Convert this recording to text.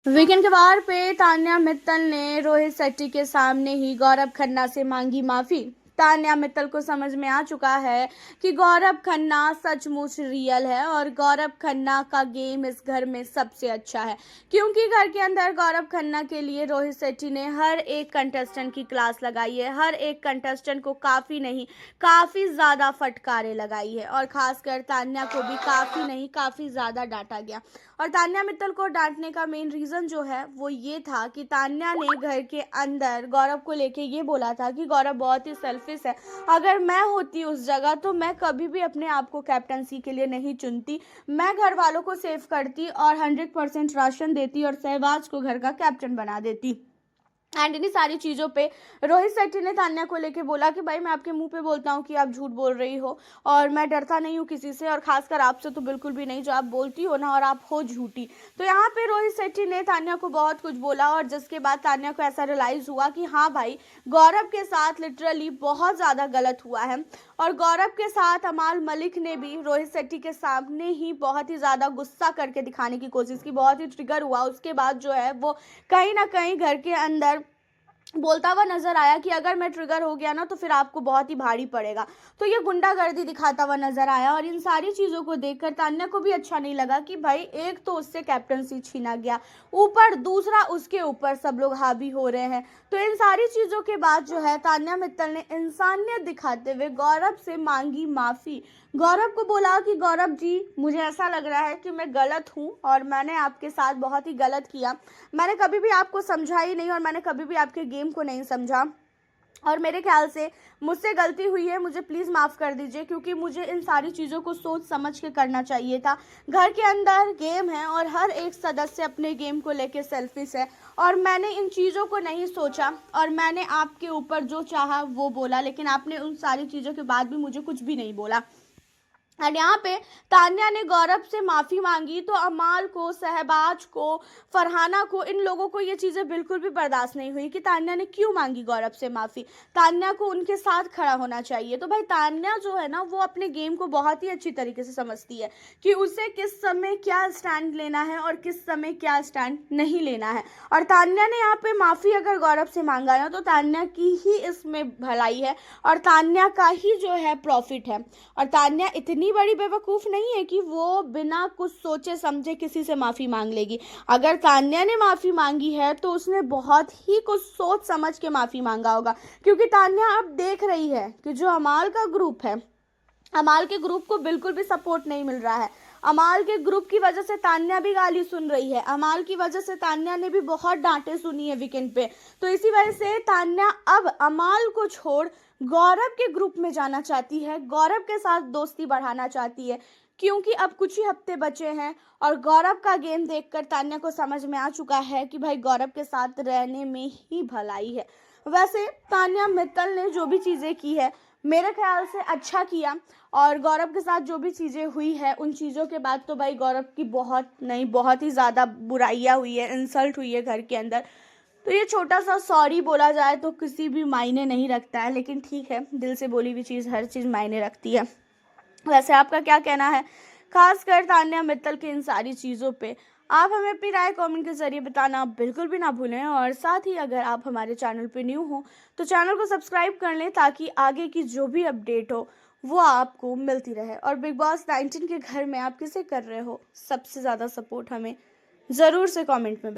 Weekend के वार पे तान्या मित्तल ने रोहित शेट्टी के सामने ही गौरव खन्ना से मांगी माफी। तान्या मित्तल को समझ में आ चुका है कि गौरव खन्ना सचमुच रियल है और गौरव खन्ना का गेम इस घर में सबसे अच्छा है, क्योंकि घर के अंदर गौरव खन्ना के लिए रोहित शेट्टी ने हर एक कंटेस्टेंट की क्लास लगाई है। हर एक कंटेस्टेंट को काफ़ी नहीं काफ़ी ज़्यादा फटकारे लगाई है और ख़ासकर तान्या को भी काफ़ी नहीं काफ़ी ज़्यादा डांटा गया। और तान्या मित्तल को डांटने का मेन रीज़न जो है वो ये था कि तान्या ने घर के अंदर गौरव को लेके ये बोला था कि गौरव बहुत ही सेल्फिश है। अगर मैं होती उस जगह तो मैं कभी भी अपने आप को कैप्टनसी के लिए नहीं चुनती, मैं घर वालों को सेव करती और 100% राशन देती और सहवाज को घर का कैप्टन बना देती। एंड इन्हीं सारी चीज़ों पे रोहित शेट्टी ने तान्या को लेके बोला कि भाई मैं आपके मुंह पे बोलता हूँ कि आप झूठ बोल रही हो और मैं डरता नहीं हूँ किसी से, और खासकर आपसे तो बिल्कुल भी नहीं, जो आप बोलती हो ना और आप हो झूठी। तो यहाँ पे रोहित शेट्टी ने तान्या को बहुत कुछ बोला और जिसके बाद तान्या को ऐसा रियलाइज़ हुआ कि हाँ भाई, गौरव के साथ लिटरली बहुत ज़्यादा गलत हुआ है। और गौरव के साथ अमाल मलिक ने भी रोहित शेट्टी के सामने ही बहुत ही ज़्यादा गुस्सा करके दिखाने की कोशिश की, बहुत ही ट्रिगर हुआ। उसके बाद जो है वो कहीं ना कहीं घर के अंदर बोलता हुआ नजर आया कि अगर मैं ट्रिगर हो गया ना तो फिर आपको बहुत ही भारी पड़ेगा। तो ये गुंडागर्दी दिखाता हुआ नजर आया और इन सारी चीज़ों को देखकर तान्या को भी अच्छा नहीं लगा कि भाई एक तो उससे कैप्टनसी छीना गया, ऊपर दूसरा उसके ऊपर सब लोग हावी हो रहे हैं। तो इन सारी चीज़ों के बाद जो है तान्या मित्तल ने इंसानियत दिखाते हुए गौरव से मांगी माफ़ी। गौरव को बोला कि गौरव जी, मुझे ऐसा लग रहा है कि मैं गलत हूँ और मैंने आपके साथ बहुत ही गलत किया। मैंने कभी भी आपको समझा ही नहीं और मैंने कभी भी आपके गेम को नहीं समझा और मेरे ख्याल से मुझसे गलती हुई है, मुझे प्लीज़ माफ़ कर दीजिए, क्योंकि मुझे इन सारी चीज़ों को सोच समझ के करना चाहिए था। घर के अंदर गेम है और हर एक सदस्य अपने गेम को लेके सेल्फिश है और मैंने इन चीज़ों को नहीं सोचा और मैंने आपके ऊपर जो चाहा वो बोला, लेकिन आपने उन सारी चीज़ों के बाद भी मुझे कुछ भी नहीं बोला। और यहाँ पे तान्या ने गौरव से माफ़ी मांगी तो अमाल को, सहबाज को, फरहाना को, इन लोगों को ये चीज़ें बिल्कुल भी बर्दाश्त नहीं हुई कि तान्या ने क्यों मांगी गौरव से माफ़ी। तान्या को उनके साथ खड़ा होना चाहिए। तो भाई तान्या जो है ना वो अपने गेम को बहुत ही अच्छी तरीके से समझती है कि उसे किस समय क्या स्टैंड लेना है और किस समय क्या स्टैंड नहीं लेना है। और तान्या ने यहाँ पे माफ़ी अगर गौरव से मांगा ना तो तान्या की ही इसमें भलाई है और तान्या का ही जो है प्रॉफिट है। और तान्या इतनी बड़ी बेवकूफ़ नहीं है कि वो बिना कुछ सोचे समझे किसी से माफ़ी मांग लेगी। अगर तान्या ने माफ़ी मांगी है तो उसने बहुत ही कुछ सोच समझ के माफ़ी मांगा होगा, क्योंकि तान्या अब देख रही है कि जो अमाल का ग्रुप है, अमाल के ग्रुप को बिल्कुल भी सपोर्ट नहीं मिल रहा है। अमाल के ग्रुप की वजह से तान्या भी गाली सुन रही है, अमाल की वजह से तान्या ने भी बहुत डांटे सुनी है वीकेंड पे। तो इसी वजह से तान्या अब अमाल को छोड़ गौरव के ग्रुप में जाना चाहती है, गौरव के साथ दोस्ती बढ़ाना चाहती है, क्योंकि अब कुछ ही हफ्ते बचे हैं और गौरव का गेम देखकर तान्या को समझ में आ चुका है कि भाई गौरव के साथ रहने में ही भलाई है। वैसे तान्या मित्तल ने जो भी चीज़ें की है मेरे ख्याल से अच्छा किया, और गौरव के साथ जो भी चीज़ें हुई है उन चीज़ों के बाद तो भाई गौरव की बहुत नहीं बहुत ही ज़्यादा बुराइयाँ हुई है, इंसल्ट हुई है घर के अंदर। तो ये छोटा सा सॉरी बोला जाए तो किसी भी मायने नहीं रखता है, लेकिन ठीक है, दिल से बोली हुई चीज़ हर चीज़ मायने रखती है। वैसे आपका क्या कहना है खासकर तान्या मित्तल की इन सारी चीज़ों पे? आप हमें अपनी राय कमेंट के ज़रिए बताना बिल्कुल भी ना भूलें, और साथ ही अगर आप हमारे चैनल पे न्यू हो तो चैनल को सब्सक्राइब कर लें ताकि आगे की जो भी अपडेट हो वो आपको मिलती रहे। और बिग बॉस 19 के घर में आप किसे कर रहे हो सबसे ज़्यादा सपोर्ट, हमें ज़रूर से कमेंट में